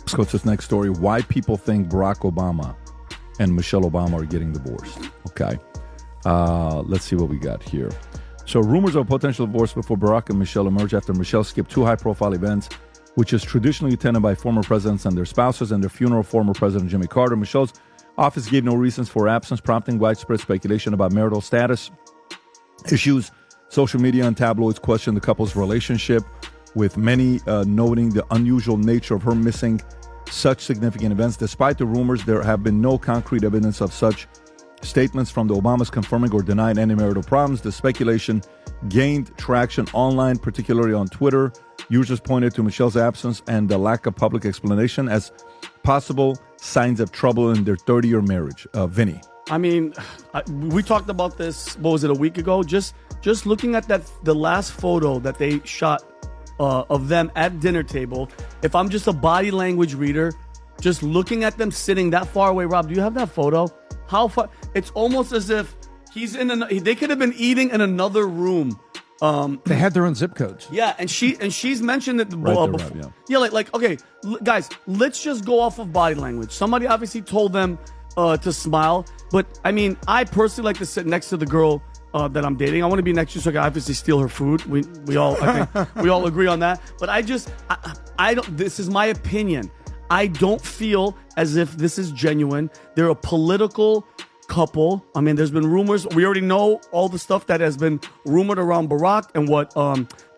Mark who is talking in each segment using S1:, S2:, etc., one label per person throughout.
S1: Let's go to this next story. Why people think Barack Obama and Michelle Obama are getting divorced. Okay. Let's see what we got here. So rumors of a potential divorce before Barack and Michelle emerged after Michelle skipped two high-profile events, which is traditionally attended by former presidents and their spouses, and their funeral, former President Jimmy Carter. Michelle's office gave no reasons for absence, prompting widespread speculation about marital status issues. Social media and tabloids questioned the couple's relationship, with many noting the unusual nature of her missing such significant events. Despite the rumors, there have been no concrete evidence of such statements from the Obamas confirming or denying any marital problems. The speculation gained traction online, particularly on Twitter. Users pointed to Michelle's absence and the lack of public explanation as possible signs of trouble in their 30-year marriage. Vinny.
S2: I mean, we talked about this, what was it, a week ago? Just looking at the last photo that they shot of them at dinner table. If I'm just a body language reader, just looking at them sitting that far away. Rob, do you have that photo? How far? It's almost as if they could have been eating in another room.
S3: They had their own zip codes.
S2: Yeah, and she's mentioned it
S1: right
S2: before.
S1: there,
S2: yeah, like okay, guys, let's just go off of body language. Somebody obviously told them to smile, but I mean, I personally like to sit next to the girl that I'm dating. I want to be next to her so I can obviously steal her food. We all I think we all agree on that. But I don't. This is my opinion. I don't feel as if this is genuine. They're a political couple. I mean, there's been rumors. We already know all the stuff that has been rumored around Barack and what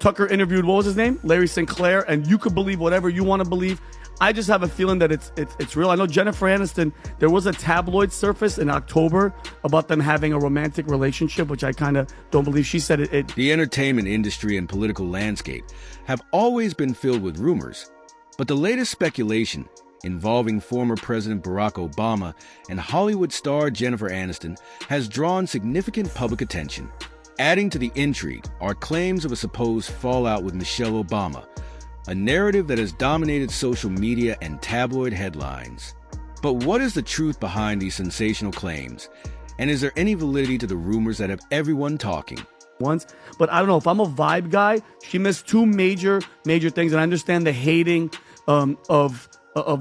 S2: Tucker interviewed. What was his name? Larry Sinclair. And you could believe whatever you want to believe. I just have a feeling that it's real. I know Jennifer Aniston, there was a tabloid surface in October about them having a romantic relationship, which I kind of don't believe. She said it.
S4: The entertainment industry and political landscape have always been filled with rumors. But the latest speculation involving former President Barack Obama and Hollywood star Jennifer Aniston has drawn significant public attention. Adding to the intrigue are claims of a supposed fallout with Michelle Obama, a narrative that has dominated social media and tabloid headlines. But what is the truth behind these sensational claims? And is there any validity to the rumors that have everyone talking?
S2: But I don't know, if I'm a vibe guy, she missed two major things, and I understand the hating of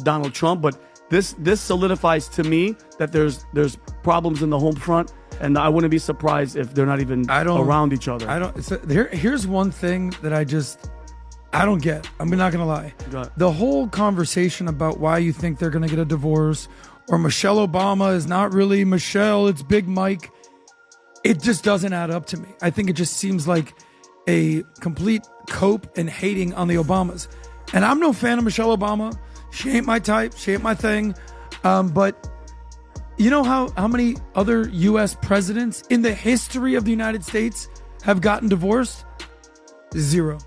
S2: Donald Trump, but this solidifies to me that there's problems in the home front, and I wouldn't be surprised if they're not even around each other.
S3: Here's one thing that I don't get. I'm not gonna lie. The whole conversation about why you think they're gonna get a divorce, or Michelle Obama is not really Michelle, it's Big Mike. It just doesn't add up to me. I think it just seems like a complete cope and hating on the Obamas. And I'm no fan of Michelle Obama. She ain't my type. She ain't my thing. But you know how many other U.S. presidents in the history of the United States have gotten divorced? 0.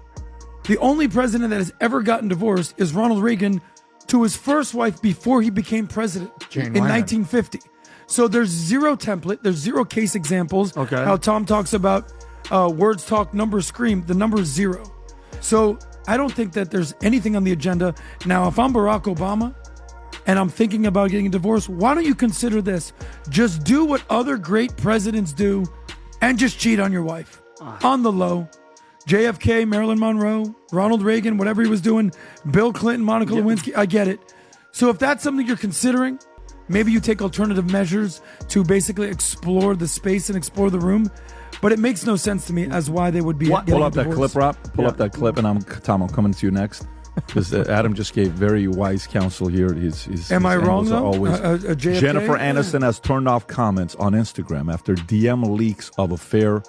S3: The only president that has ever gotten divorced is Ronald Reagan to his first wife before he became president in 1950. So there's 0 template. There's 0 case examples.
S2: Okay.
S3: How Tom talks about words talk, numbers scream. The number is 0. So I don't think that there's anything on the agenda. Now, if I'm Barack Obama and I'm thinking about getting a divorce, why don't you consider this? Just do what other great presidents do and just cheat on your wife. On the low. JFK, Marilyn Monroe, Ronald Reagan, whatever he was doing, Bill Clinton, Monica Lewinsky, I get it. So if that's something you're considering, maybe you take alternative measures to basically explore the space and explore the room. But it makes no sense to me as why they would be
S1: Pull up that clip, Rob. Pull up that clip, and I'm coming to you next. Because Adam just gave very wise counsel here.
S3: Am I wrong, though?
S1: Always.
S3: JFK?
S1: Jennifer Aniston has turned off comments on Instagram after DM leaks of affair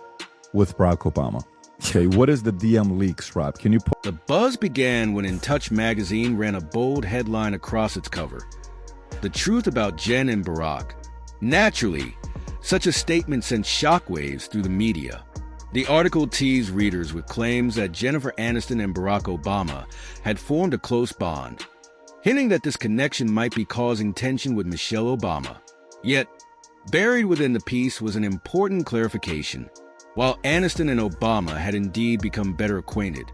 S1: with Barack Obama. Okay, what is the DM leaks, Rob? Can you put...
S4: The buzz began when In Touch magazine ran a bold headline across its cover. The truth about Jen and Barack. Naturally, such a statement sent shockwaves through the media. The article teased readers with claims that Jennifer Aniston and Barack Obama had formed a close bond, hinting that this connection might be causing tension with Michelle Obama. Yet, buried within the piece was an important clarification. While Aniston and Obama had indeed become better acquainted,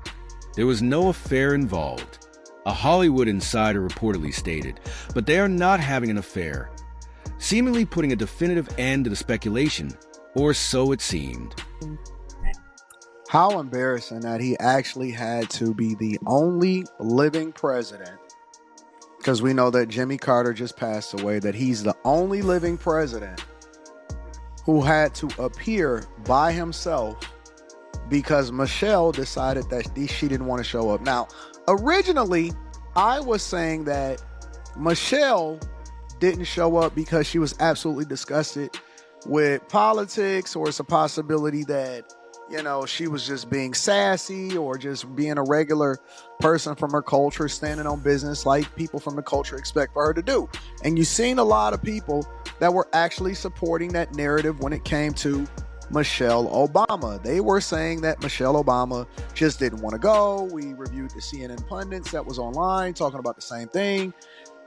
S4: there was no affair involved. A Hollywood insider reportedly stated, but they are not having an affair, seemingly putting a definitive end to the speculation, or so it seemed.
S5: How embarrassing that he actually had to be the only living president because we know that Jimmy Carter just passed away, that he's the only living president who had to appear by himself because Michelle decided that she didn't want to show up. Now, originally, I was saying that Michelle didn't show up because she was absolutely disgusted with politics, or it's a possibility that, you know, she was just being sassy or just being a regular person from her culture, standing on business like people from the culture expect for her to do. And you've seen a lot of people that were actually supporting that narrative when it came to Michelle Obama. They were saying that Michelle Obama just didn't want to go. We reviewed the CNN pundits that was online talking about the same thing.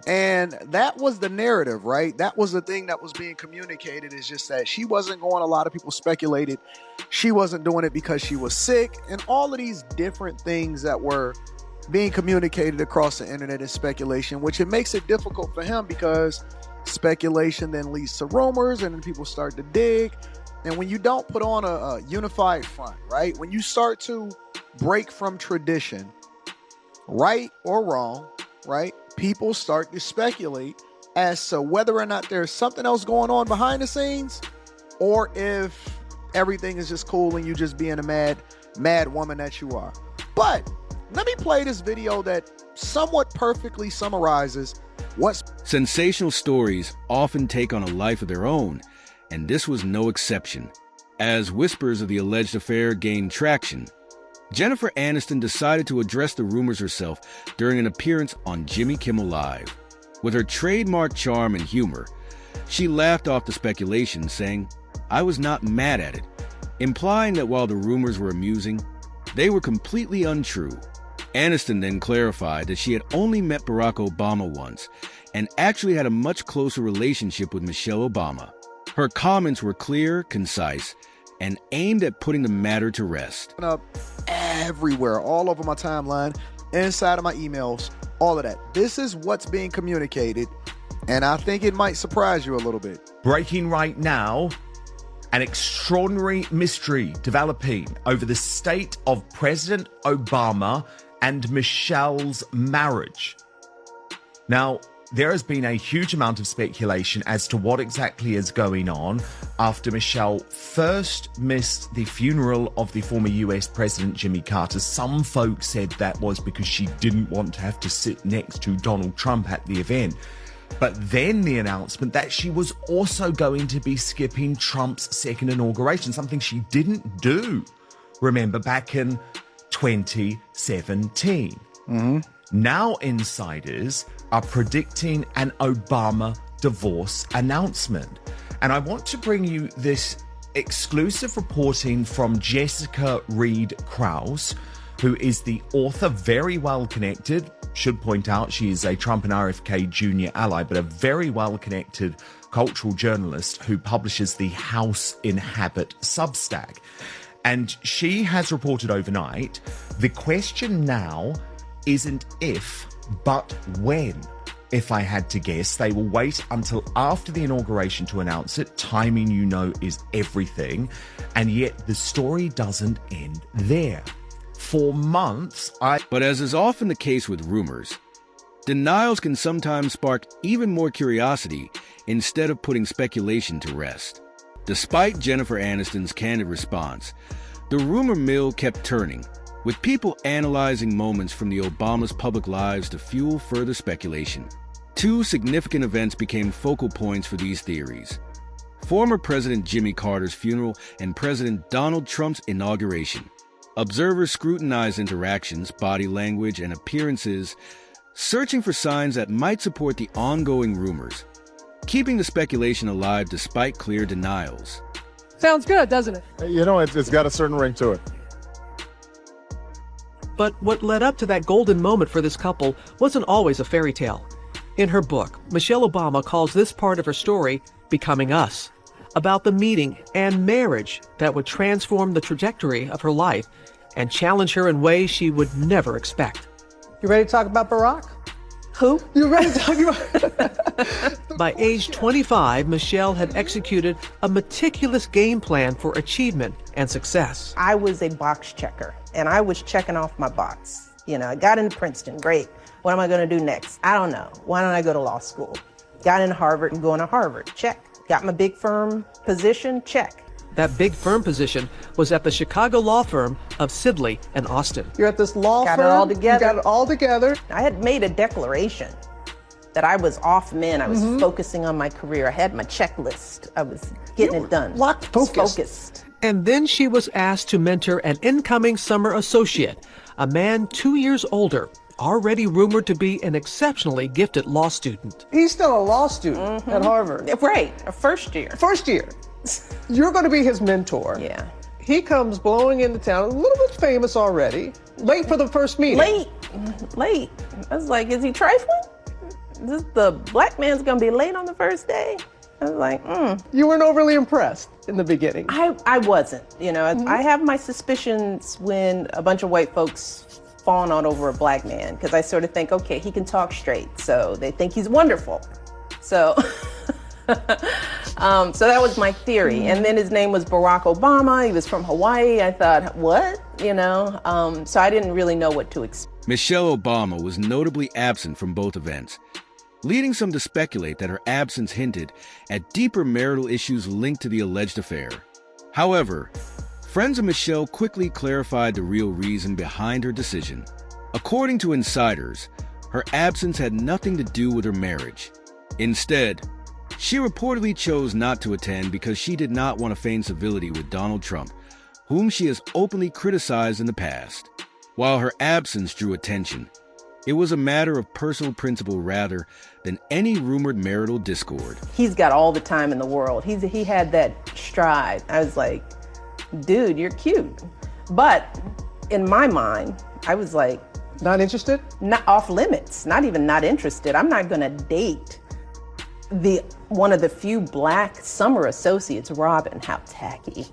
S5: And that was the narrative, right? That was the thing that was being communicated, is just that she wasn't going. A lot of people speculated she wasn't doing it because she was sick, and all of these different things that were being communicated across the internet is speculation, which it makes it difficult for him because speculation then leads to rumors, and then people start to dig. And when you don't put on a unified front, right? When you start to break from tradition, right or wrong, right? People start to speculate as to whether or not there's something else going on behind the scenes, or if everything is just cool and you just being a mad woman that you are. But let me play this video that somewhat perfectly summarizes what's...
S4: Sensational stories often take on a life of their own, and this was no exception. As whispers of the alleged affair gained traction, Jennifer Aniston decided to address the rumors herself during an appearance on Jimmy Kimmel Live. With her trademark charm and humor, she laughed off the speculation, saying, "I was not mad at it," implying that while the rumors were amusing, they were completely untrue. Aniston then clarified that she had only met Barack Obama once and actually had a much closer relationship with Michelle Obama. Her comments were clear, concise, and aimed at putting the matter to rest.
S5: Up everywhere, all over my timeline, inside of my emails, all of that. This is what's being communicated, and I think it might surprise you a little bit.
S6: Breaking right now, an extraordinary mystery developing over the state of President Obama and Michelle's marriage. Now, there has been a huge amount of speculation as to what exactly is going on after Michelle first missed the funeral of the former US President Jimmy Carter. Some folks said that was because she didn't want to have to sit next to Donald Trump at the event. But then the announcement that she was also going to be skipping Trump's second inauguration, something she didn't do, remember, back in 2017. Now insiders are predicting an Obama divorce announcement. And I want to bring you this exclusive reporting from Jessica Reed Krause, who is the author, very well connected. Should point out she is a Trump and RFK junior ally, but a very well connected cultural journalist who publishes the House in Habit Substack. And she has reported overnight, the question now isn't if, but when. If I had to guess, they will wait until after the inauguration to announce it. Timing, you know, is everything. And yet the story doesn't end there. For months,
S4: But as is often the case with rumors, denials can sometimes spark even more curiosity instead of putting speculation to rest. Despite Jennifer Aniston's candid response, the rumor mill kept turning, with people analyzing moments from the Obama's public lives to fuel further speculation. Two significant events became focal points for these theories: former President Jimmy Carter's funeral and President Donald Trump's inauguration. Observers scrutinized interactions, body language, and appearances, searching for signs that might support the ongoing rumors, keeping the speculation alive despite clear denials.
S7: Sounds good, doesn't it?
S8: You know, it's got a certain ring to it.
S7: But what led up to that golden moment for this couple wasn't always a fairy tale. In her book, Michelle Obama calls this part of her story Becoming Us, about the meeting and marriage that would transform the trajectory of her life and challenge her in ways she would never expect.
S9: You ready to talk about Barack?
S7: Who?
S9: You ready to talk about...
S7: By age 25, Michelle had executed a meticulous game plan for achievement and success.
S9: I was a box checker, and I was checking off my box. You know, I got into Princeton, great.
S10: What am I going to do next? I don't know. Why don't I go to law school? Got into Harvard and going to Harvard. Check. Got my big firm position. Check.
S7: That big firm position was at the Chicago law firm of Sidley and Austin.
S9: You're at this law
S10: Got
S9: firm.
S10: it all together.
S9: You got it all together.
S10: I had made a declaration that I was off men. I was focusing on my career. I had my checklist. I was getting it done.
S9: Locked, focused.
S7: And then she was asked to mentor an incoming summer associate, a man 2 years older, already rumored to be an exceptionally gifted law student.
S9: He's still a law student at Harvard.
S10: Right, a first year.
S9: First year. You're going to be his mentor.
S10: Yeah.
S9: He comes blowing into town, a little bit famous already. Late for the first meeting.
S10: Late. I was like, is he trifling? The black man's going to be late on the first day? I was like,
S9: You weren't overly impressed in the beginning.
S10: I wasn't. I have my suspicions when a bunch of white folks fawn on over a black man, because I sort of think, okay, he can talk straight, so they think he's wonderful. So, so that was my theory. And then his name was Barack Obama. He was from Hawaii. I thought, what? So I didn't really know what to expect.
S4: Michelle Obama was notably absent from both events, leading some to speculate that her absence hinted at deeper marital issues linked to the alleged affair. However, friends of Michelle quickly clarified the real reason behind her decision. According to insiders, her absence had nothing to do with her marriage. Instead, she reportedly chose not to attend because she did not want to feign civility with Donald Trump, whom she has openly criticized in the past. While her absence drew attention, it was a matter of personal principle rather than any rumored marital discord.
S10: He's got all the time in the world. He had that stride. I was like, dude, you're cute. But in my mind, I was like,
S9: not interested?
S10: Not off limits, not even not interested. I'm not gonna date one of the few black summer associates, Robin. How tacky,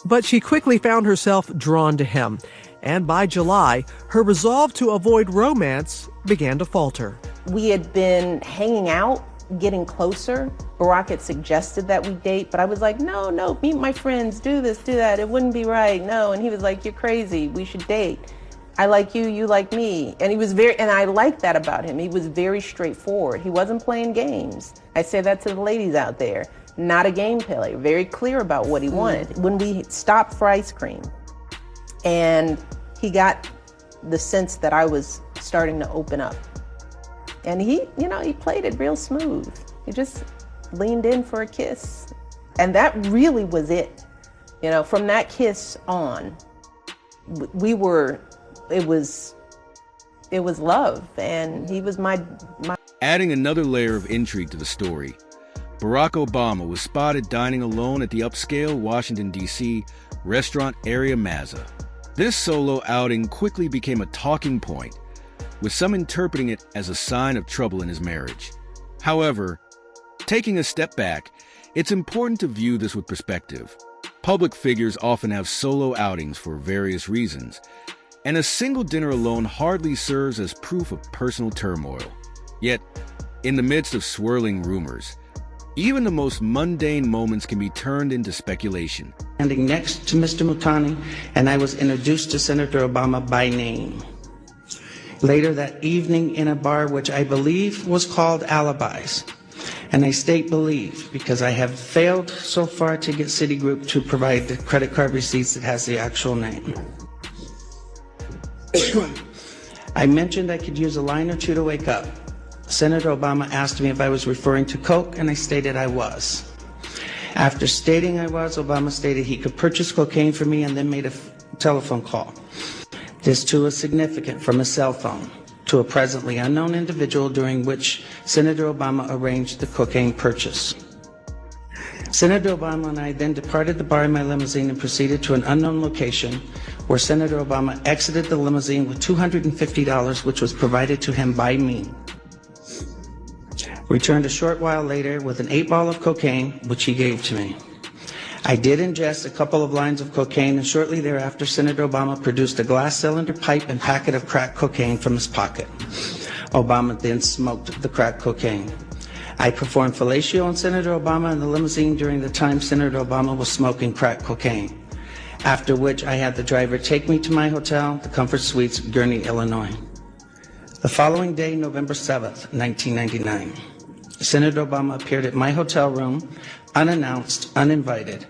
S7: But she quickly found herself drawn to him, and by July, her resolve to avoid romance began to falter.
S10: We had been hanging out, getting closer. Barack had suggested that we date, but I was like, no, meet my friends, do this, do that. It wouldn't be right, no. And he was like, you're crazy, we should date. I like you, you like me. And and I liked that about him. He was very straightforward. He wasn't playing games. I say that to the ladies out there. Not a game player, very clear about what he wanted. When we stopped for ice cream, and he got the sense that I was starting to open up. And he played it real smooth. He just leaned in for a kiss. And that really was it. From that kiss on, it was love, and he was my.
S4: Adding another layer of intrigue to the story, Barack Obama was spotted dining alone at the upscale Washington, D.C. restaurant Area Mazza. This solo outing quickly became a talking point, with some interpreting it as a sign of trouble in his marriage. However, taking a step back, it's important to view this with perspective. Public figures often have solo outings for various reasons, and a single dinner alone hardly serves as proof of personal turmoil. Yet, in the midst of swirling rumors, even the most mundane moments can be turned into speculation.
S11: Standing next to Mr. Mutani, and I was introduced to Senator Obama by name. Later that evening in a bar which I believe was called Alibis, and I state believe because I have failed so far to get Citigroup to provide the credit card receipts that has the actual name. I mentioned I could use a line or two to wake up. Senator Obama asked me if I was referring to Coke, and I stated I was. After stating I was, Obama stated he could purchase cocaine for me and then made a telephone call. This too is significant, from a cell phone to a presently unknown individual, during which Senator Obama arranged the cocaine purchase. Senator Obama and I then departed the bar in my limousine and proceeded to an unknown location where Senator Obama exited the limousine with $250, which was provided to him by me. Returned a short while later with an 8-ball of cocaine, which he gave to me. I did ingest a couple of lines of cocaine, and shortly thereafter, Senator Obama produced a glass cylinder pipe and packet of crack cocaine from his pocket. Obama then smoked the crack cocaine. I performed fellatio on Senator Obama in the limousine during the time Senator Obama was smoking crack cocaine. after which I had the driver take me to my hotel, the Comfort Suites, Gurnee, Illinois. The following day, November 7th, 1999, Senator Obama appeared at my hotel room, unannounced, uninvited,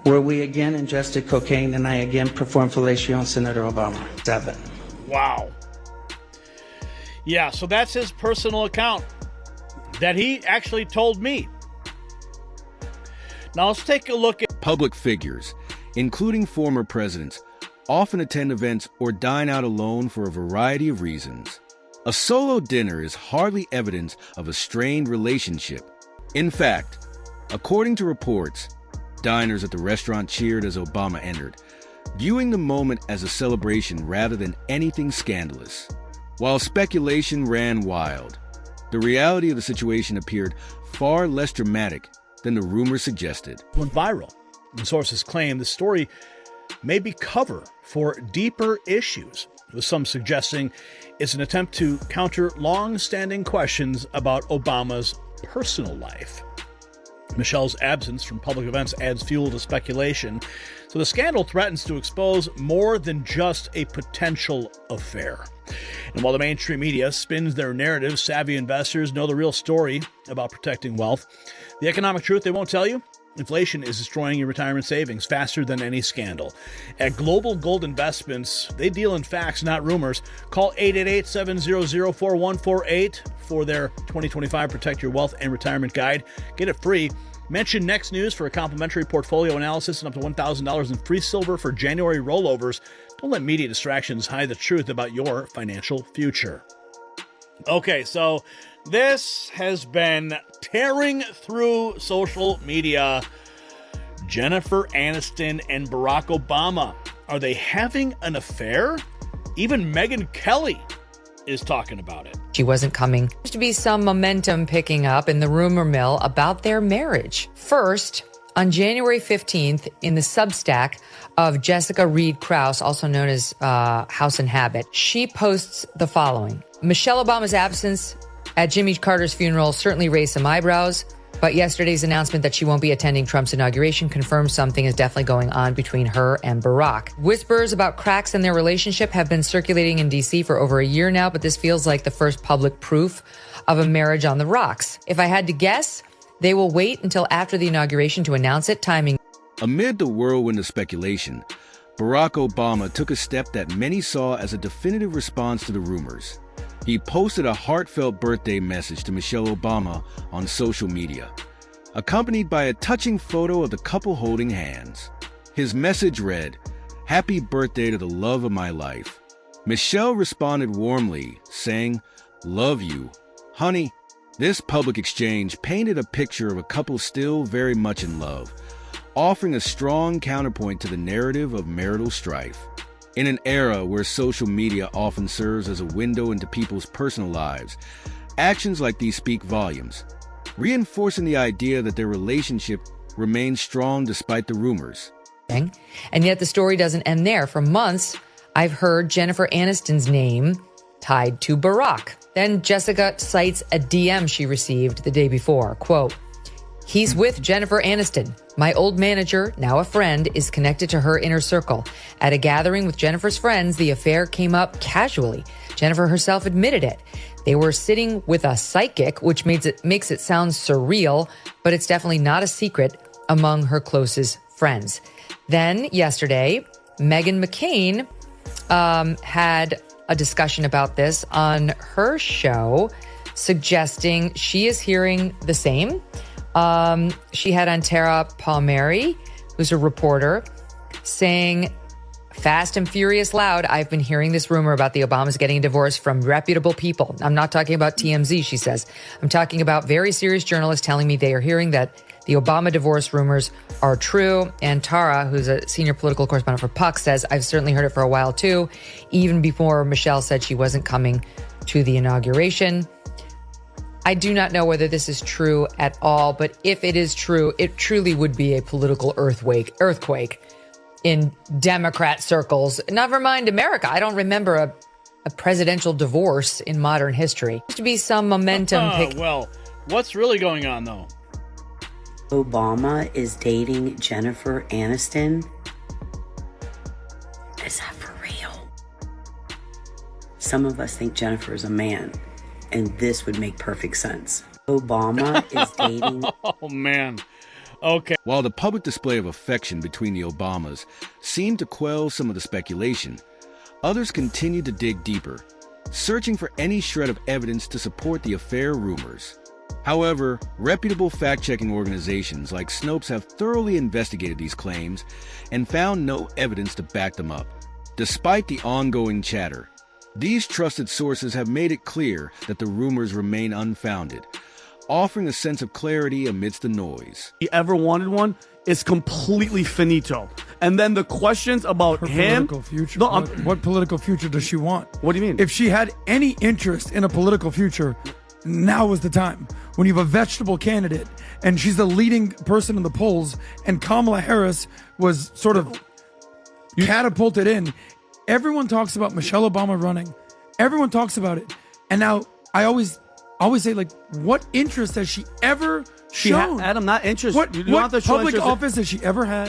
S11: where we again ingested cocaine and I again performed fellatio on Senator Obama. 7.
S12: Wow. Yeah, so that's his personal account that he actually told me. Now let's take a look at
S4: Public figures, including former presidents, often attend events or dine out alone for a variety of reasons. A solo dinner is hardly evidence of a strained relationship. In fact, according to reports, diners at the restaurant cheered as Obama entered, viewing the moment as a celebration rather than anything scandalous. While speculation ran wild, the reality of the situation appeared far less dramatic than the rumors suggested.
S12: Went viral. And sources claim the story may be cover for deeper issues, with some suggesting it's an attempt to counter long-standing questions about Obama's personal life. Michelle's absence from public events adds fuel to speculation, so the scandal threatens to expose more than just a potential affair. And while the mainstream media spins their narrative, savvy investors know the real story about protecting wealth. The economic truth they won't tell you? Inflation is destroying your retirement savings faster than any scandal. At Global Gold Investments, they deal in facts, not rumors. Call 888-700-4148 for their 2025 Protect Your Wealth and Retirement Guide. Get it free. Mention Next News for a complimentary portfolio analysis and up to $1,000 in free silver for January rollovers. Don't let media distractions hide the truth about your financial future. Okay, so this has been tearing through social media. Jennifer Aniston and Barack Obama. Are they having an affair? Even Megyn Kelly is talking about it.
S13: She wasn't coming. There's to be some momentum picking up in the rumor mill about their marriage. First, on January 15th, in the Substack of Jessica Reed Krause, also known as House and Habit, she posts the following. Michelle Obama's absence at Jimmy Carter's funeral certainly raised some eyebrows, but yesterday's announcement that she won't be attending Trump's inauguration confirms something is definitely going on between her and Barack. Whispers about cracks in their relationship have been circulating in D.C. for over a year now, but this feels like the first public proof of a marriage on the rocks. If I had to guess, they will wait until after the inauguration to announce it, timing.
S4: Amid the whirlwind of speculation, Barack Obama took a step that many saw as a definitive response to the rumors. He posted a heartfelt birthday message to Michelle Obama on social media, accompanied by a touching photo of the couple holding hands. His message read, "Happy birthday to the love of my life." Michelle responded warmly, saying, "Love you, honey." This public exchange painted a picture of a couple still very much in love, offering a strong counterpoint to the narrative of marital strife. In an era where social media often serves as a window into people's personal lives, actions like these speak volumes, reinforcing the idea that their relationship remains strong despite the rumors.
S13: And yet the story doesn't end there. For months, I've heard Jennifer Aniston's name tied to Barack. Then Jessica cites a DM she received the day before. Quote, "He's with Jennifer Aniston. My old manager, now a friend, is connected to her inner circle. At a gathering with Jennifer's friends, the affair came up casually. Jennifer herself admitted it. They were sitting with a psychic, which makes it sound surreal, but it's definitely not a secret among her closest friends." Then yesterday, Meghan McCain had a discussion about this on her show, suggesting she is hearing the same. She had on Tara Palmieri, who's a reporter, saying, "Fast and furious loud, I've been hearing this rumor about the Obamas getting a divorce from reputable people. I'm not talking about TMZ," she says. "I'm talking about very serious journalists telling me they are hearing that the Obama divorce rumors are true." And Tara, who's a senior political correspondent for Puck, says, "I've certainly heard it for a while too, even before Michelle said she wasn't coming to the inauguration." I do not know whether this is true at all, but if it is true, it truly would be a political earthquake in Democrat circles. Never mind America. I don't remember a presidential divorce in modern history. There to be some momentum.
S12: Well, what's really going on, though?
S14: Obama is dating Jennifer Aniston. some of us think Jennifer is a man, and this would make perfect sense. Obama is dating.
S12: Oh, man. Okay.
S4: While the public display of affection between the Obamas seemed to quell some of the speculation, others continued to dig deeper, searching for any shred of evidence to support the affair rumors. However, reputable fact-checking organizations like Snopes have thoroughly investigated these claims and found no evidence to back them up. Despite the ongoing chatter, these trusted sources have made it clear that the rumors remain unfounded, offering a sense of clarity amidst the noise.
S2: He ever wanted one is completely finito. And then the questions about
S3: Her
S2: him.
S3: political future.
S2: No,
S3: what political future does she want?
S2: What do you mean?
S3: If she had any interest in a political future, now was the time. When you have a vegetable candidate and she's the leading person in the polls, and Kamala Harris was sort of catapulted in. Everyone talks about Michelle Obama running. Everyone talks about it. And now I always say, like, what interest has she ever shown?
S2: Adam, not interest.
S3: What,
S2: You don't have to show
S3: public
S2: interest.
S3: office has she ever had?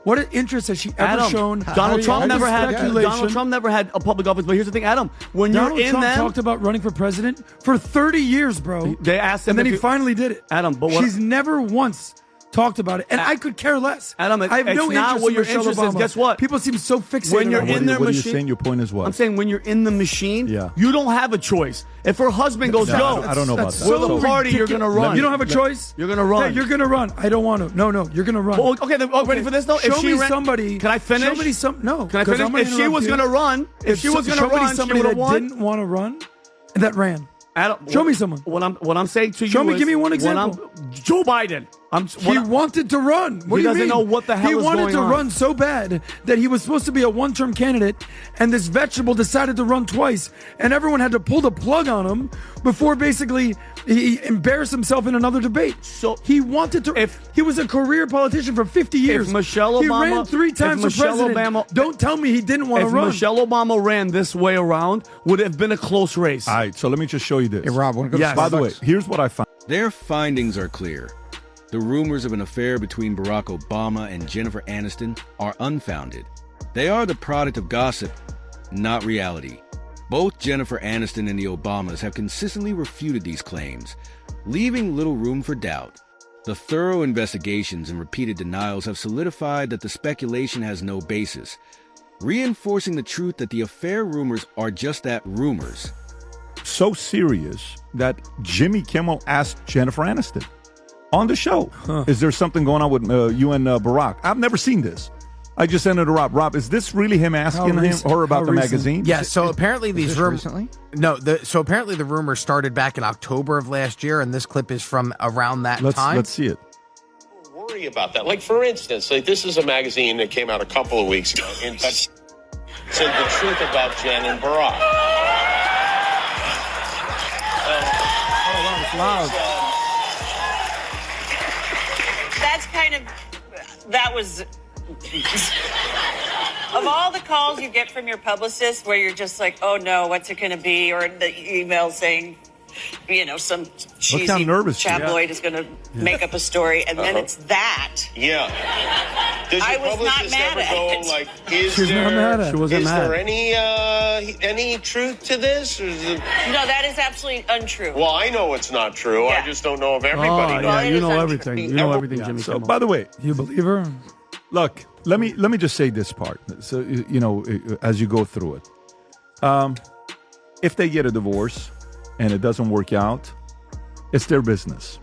S3: What interest has she ever shown?
S2: Donald Trump never had.
S3: Speculation.
S2: Donald Trump never had a public office. But here's the thing, Adam. When
S3: Donald
S2: you're in
S3: Trump
S2: them,
S3: talked about running for president for 30 years, bro.
S2: They asked him,
S3: and then
S2: if
S3: he finally did it.
S2: Adam, but what,
S3: she's never once talked about it, and I could care less.
S2: Adam,
S3: I have no
S2: it's not
S3: interest
S2: what
S3: in
S2: your
S3: Michelle
S2: interest is.
S3: Obama.
S2: Guess what?
S3: People seem so fixated.
S2: when you're
S3: on
S2: in
S3: it.
S2: their
S1: What are you
S2: machine,
S1: saying? Your point is what?
S2: I'm saying when you're in the machine,
S1: Yeah.
S2: you don't have a choice. If her husband goes,
S1: No,
S2: go,
S1: I don't know about that.
S2: We're the
S3: So
S2: party. You're
S3: ridiculous.
S2: gonna run.
S3: You don't have a choice.
S2: You're gonna run.
S3: Yeah, you're gonna run. I don't want to. No, you're gonna run.
S2: Well, okay, then, ready for this though?
S3: Show
S2: If she
S3: me
S2: ran-
S3: somebody.
S2: Can I finish?
S3: Show me some. No.
S2: Can I
S3: 'cause
S2: finish?
S3: I'm gonna
S2: If she
S3: interrupt
S2: was
S3: you.
S2: gonna run, if she was gonna
S3: show me
S2: run, she
S3: somebody
S2: would have
S3: that
S2: won.
S3: didn't want to run, and that ran.
S2: Adam,
S3: Show me someone.
S2: What I'm saying to you.
S3: Show me.
S2: is
S3: Give me one
S2: when
S3: example.
S2: Joe Biden.
S3: He wanted to run. What
S2: He
S3: do you
S2: doesn't
S3: mean?
S2: know what the hell
S3: he
S2: is
S3: wanted
S2: going
S3: to
S2: on.
S3: run so bad that he was supposed to be a one-term candidate, and this vegetable decided to run twice, and everyone had to pull the plug on him before basically he embarrassed himself in another debate.
S2: So
S3: he wanted to. He was a career politician for 50 years.
S2: If Michelle
S3: he
S2: Obama
S3: ran 3 times
S2: if
S3: for
S2: Michelle
S3: president.
S2: Obama,
S3: Don't tell me he didn't want to
S2: if
S3: run.
S2: Michelle Obama ran this way around, would it have been a close race.
S1: All right, so let me just show you this.
S15: Hey, Rob, want to go
S2: Yes.
S15: to
S1: By the way,
S15: Starbucks?
S1: here's what I found.
S4: Their findings are clear. The rumors of an affair between Barack Obama and Jennifer Aniston are unfounded. They are the product of gossip, not reality. Both Jennifer Aniston and the Obamas have consistently refuted these claims, leaving little room for doubt. The thorough investigations and repeated denials have solidified that the speculation has no basis, reinforcing the truth that the affair rumors are just that, rumors.
S1: So serious that Jimmy Kimmel asked Jennifer Aniston on the show, is there something going on with you and Barack? I've never seen this. I just sent it to Rob. Rob, is this really him asking her about the magazine?
S15: Yeah, so apparently these rumors.
S16: recently?
S15: No, so apparently the rumor started back in October of last year, and this clip is from around that time.
S1: Let's see it.
S17: Worry about that. Like, for instance, like this is a magazine that came out a couple of weeks ago and said the truth about Jen and Barack.
S2: It's loud.
S18: That's kind of, that was, of all the calls you get from your publicist where you're just like, oh no, what's it going to be? Or the email saying, you know, some
S1: how
S18: cheesy
S1: nervous she is.
S18: tabloid is going to make up a story, and then it's that.
S17: Yeah. Does
S18: I
S17: your
S18: was not
S17: publicist
S18: mad
S17: ever
S18: at
S17: go
S18: it.
S17: like, is
S3: She's not mad at it. She
S2: wasn't
S17: is
S2: mad.
S17: there any truth to this? Or is it,
S18: No, that is absolutely untrue.
S17: well, I know it's not true. I
S18: Yeah.
S17: just don't know if everybody
S2: Oh,
S17: knows.
S2: yeah,
S18: it
S2: you
S18: is
S2: know
S18: untrue.
S2: everything. You know everything, Jimmy
S1: So,
S2: Kimmel.
S1: by the way,
S3: You believe her?
S1: look, let me just say this part. So, you know, as you go through it, if they get a divorce and it doesn't work out, it's their business.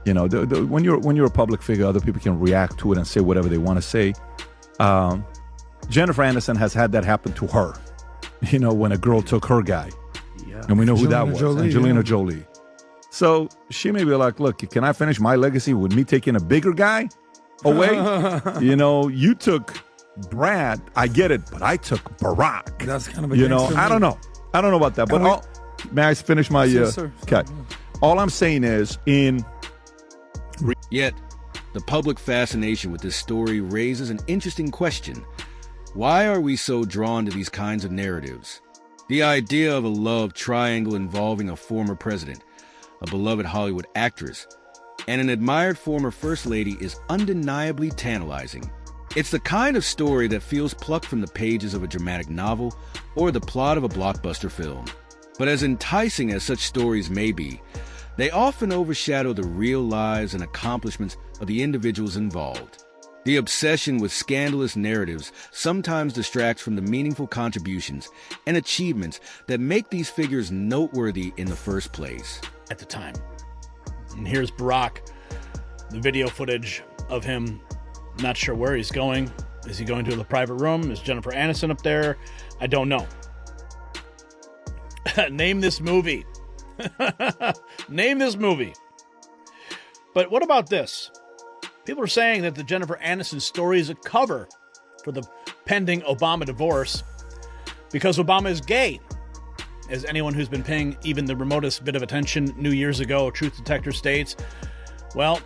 S1: You know, when you're a public figure, other people can react to it and say whatever they want to say. Jennifer Aniston has had that happen to her. You know, when a girl took her guy, and we know who that was, Angelina Jolie. So she may be like, "Look, can I finish my legacy with me taking a bigger guy away? You know, you took Brad, I get it, but I took Barack.
S3: That's kind of a
S1: you know,
S3: gangster
S1: I don't know. I don't know about that. But may I finish my?
S3: Yes, sir.
S1: Okay. All I'm saying is,
S4: Yet, the public fascination with this story raises an interesting question. Why are we so drawn to these kinds of narratives? The idea of a love triangle involving a former president, a beloved Hollywood actress, and an admired former first lady is undeniably tantalizing. It's the kind of story that feels plucked from the pages of a dramatic novel or the plot of a blockbuster film. But as enticing as such stories may be, they often overshadow the real lives and accomplishments of the individuals involved. The obsession with scandalous narratives sometimes distracts from the meaningful contributions and achievements that make these figures noteworthy in the first place.
S12: At the time. And here's Barack, the video footage of him. Not sure where he's going. Is he going to the private room? Is Jennifer Aniston up there? I don't know. Name this movie. Name this movie. But what about this? People are saying that the Jennifer Aniston story is a cover for the pending Obama divorce because Obama is gay. As anyone who's been paying even the remotest bit of attention New Year's ago, Truth Detector states, well,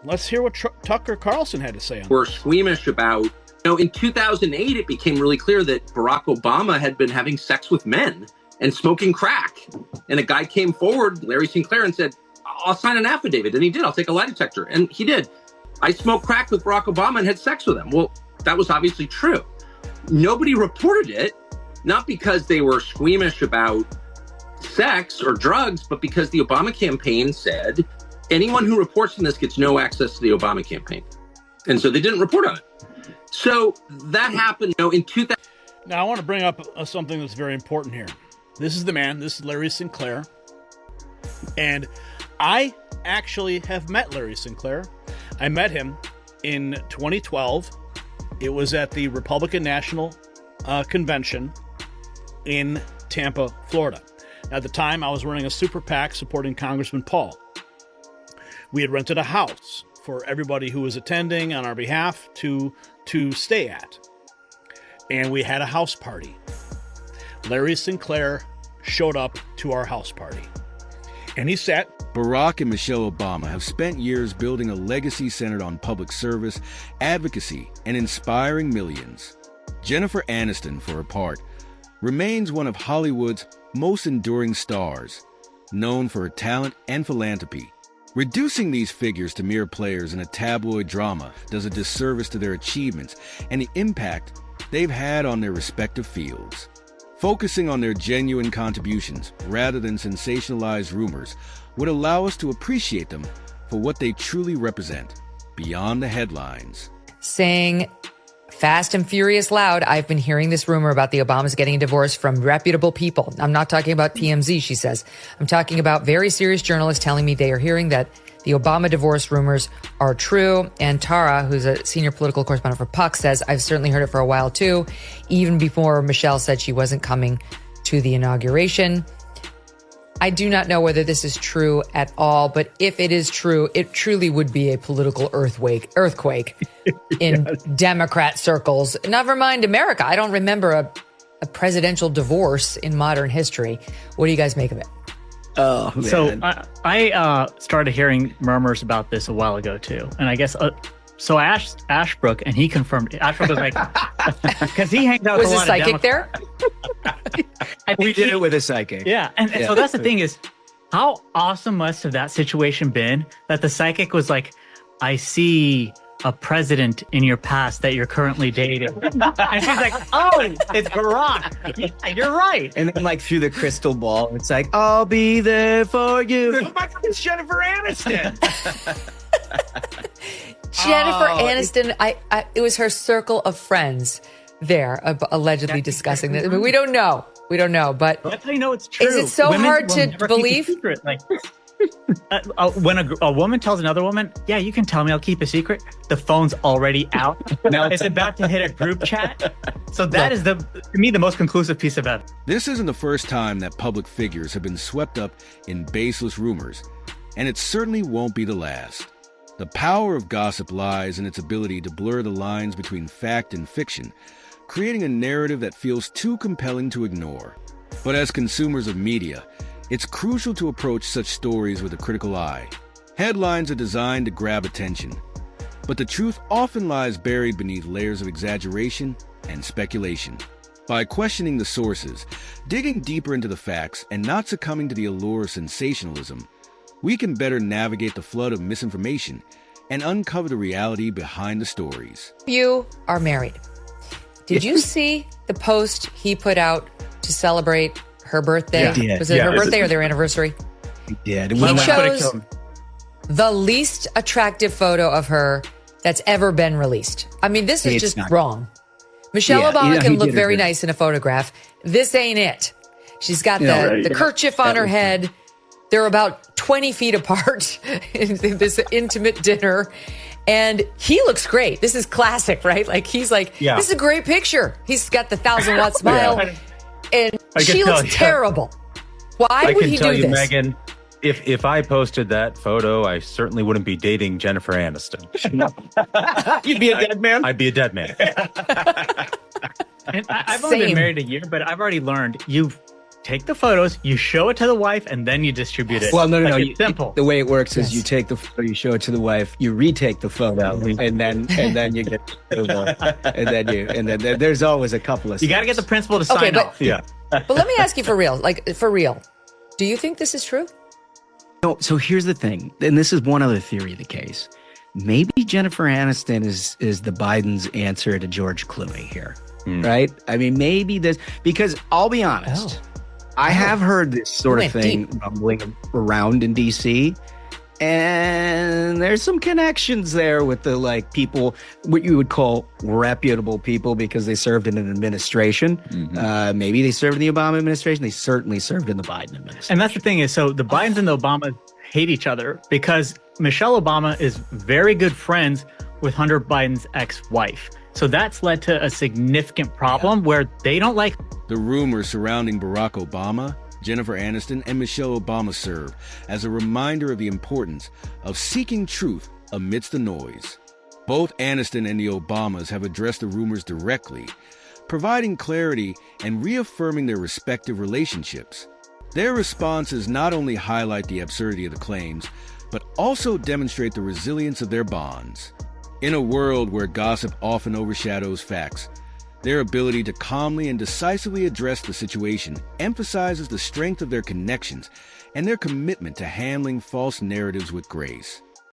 S12: let's hear what Tucker Carlson had to say on
S16: We're squeamish about, in 2008, it became really clear that Barack Obama had been having sex with men and smoking crack. And a guy came forward, Larry Sinclair, and said, I'll sign an affidavit. And he did. I'll take a lie detector. And he did. I smoked crack with Barack Obama and had sex with him. Well, that was obviously true. Nobody reported it, not because they were squeamish about sex or drugs, but because the Obama campaign said anyone who reports on this gets no access to the Obama campaign. And so they didn't report on it. So that happened in 2000.
S12: Now, I want to bring up something that's very important here. This is the man. This is Larry Sinclair. And I actually have met Larry Sinclair. I met him in 2012. It was at the Republican National Convention in Tampa, Florida. At the time, I was running a super PAC supporting Congressman Paul. We had rented a house for everybody who was attending on our behalf to stay at. And we had a house party. Larry Sinclair showed up to our house party. And he sat.
S4: Barack and Michelle Obama have spent years building a legacy centered on public service, advocacy, and inspiring millions. Jennifer Aniston, for her part, remains one of Hollywood's most enduring stars, known for her talent and philanthropy. Reducing these figures to mere players in a tabloid drama does a disservice to their achievements and the impact they've had on their respective fields. Focusing on their genuine contributions rather than sensationalized rumors would allow us to appreciate them for what they truly represent, beyond the headlines.
S13: Saying fast and furious loud, I've been hearing this rumor about the Obamas getting a divorce from reputable people. I'm not talking about TMZ, she says. I'm talking about very serious journalists telling me they are hearing that the Obama divorce rumors are true. And Tara, who's a senior political correspondent for Puck, says, I've certainly heard it for a while too, even before Michelle said she wasn't coming to the inauguration. I do not know whether this is true at all, but if it is true, it truly would be a political earthquake in Democrat circles. Never mind America. I don't remember a presidential divorce in modern history. What do you guys make of it?
S19: Oh, man. So I started hearing murmurs about this a while ago too, and I guess so. I asked Ashbrook, and he confirmed it. Ashbrook was like, because he hangs out with a lot of
S13: psychic there.
S20: We did it with a psychic.
S19: Yeah, and so that's the thing is, how awesome must have that situation been that the psychic was like, I see a president in your past that you're currently dating. And she's like, oh, it's Barack. Yeah, you're right.
S20: And then like through the crystal ball, it's like, I'll be there for you.
S6: Oh my God, it's Jennifer Aniston.
S13: Jennifer Aniston, it was her circle of friends there allegedly discussing this. I mean, we don't know. But
S19: that's how you know it's true.
S13: Is it so hard to believe?
S19: Like, when a woman tells another woman, yeah, you can tell me, I'll keep a secret, the phone's already out. Now it's about to hit a group chat. So that is, to me, the most conclusive piece of evidence.
S4: This isn't the first time that public figures have been swept up in baseless rumors, and it certainly won't be the last. The power of gossip lies in its ability to blur the lines between fact and fiction, creating a narrative that feels too compelling to ignore. But as consumers of media, it's crucial to approach such stories with a critical eye. Headlines are designed to grab attention, but the truth often lies buried beneath layers of exaggeration and speculation. By questioning the sources, digging deeper into the facts, and not succumbing to the allure of sensationalism, we can better navigate the flood of misinformation and uncover the reality behind the stories.
S13: You are married. Did you see the post he put out to celebrate her birthday?
S20: Yeah.
S13: Was it her birthday or their anniversary?
S20: Yeah.
S13: He chose the least attractive photo of her that's ever been released. I mean, this is
S20: It's
S13: just
S20: not.
S13: wrong. Michelle
S20: Yeah,
S13: Obama
S20: he
S13: can
S20: did
S13: look
S20: her
S13: very
S20: good.
S13: nice in a photograph. This ain't it. She's got the kerchief on her head. They're about 20 feet apart in this intimate dinner. And he looks great. This is classic, right? Like, he's like, this is a great picture. He's got the 1,000-watt smile. And she looks terrible. Why would he do this?
S21: Megan, if I posted that photo, I certainly wouldn't be dating Jennifer Aniston.
S20: You'd be a dead man?
S21: I'd be a dead man.
S19: And I've only been married a year, but I've already learned you take the photos, you show it to the wife, and then you distribute it.
S20: Well, no.
S19: It's simple.
S20: The way it works is you take the photo, you show it to the wife, you retake the photo, and then you get and then there's always a couple of.
S19: You got to get the principal to sign off.
S21: Yeah.
S13: But let me ask you for real. Like, for real. Do you think this is true?
S20: No, so here's the thing, and this is one other theory of the case. Maybe Jennifer Aniston is the Biden's answer to George Clooney here, right? I mean, maybe this, because I'll be honest, I have heard this sort of thing rumbling around in D.C., and there's some connections there with the, like, people, what you would call reputable people, because they served in an administration. Maybe they served in the Obama administration. They certainly served in the Biden administration.
S19: And that's the thing is, so the Bidens and the Obamas hate each other because Michelle Obama is very good friends with Hunter Biden's ex-wife. So that's led to a significant problem where they don't like.
S4: The rumors surrounding Barack Obama, Jennifer Aniston, and Michelle Obama serve as a reminder of the importance of seeking truth amidst the noise. Both Aniston and the Obamas have addressed the rumors directly, providing clarity and reaffirming their respective relationships. Their responses not only highlight the absurdity of the claims, but also demonstrate the resilience of their bonds. In a world where gossip often overshadows facts, their ability to calmly and decisively address the situation emphasizes the strength of their connections and their commitment to handling false narratives with grace.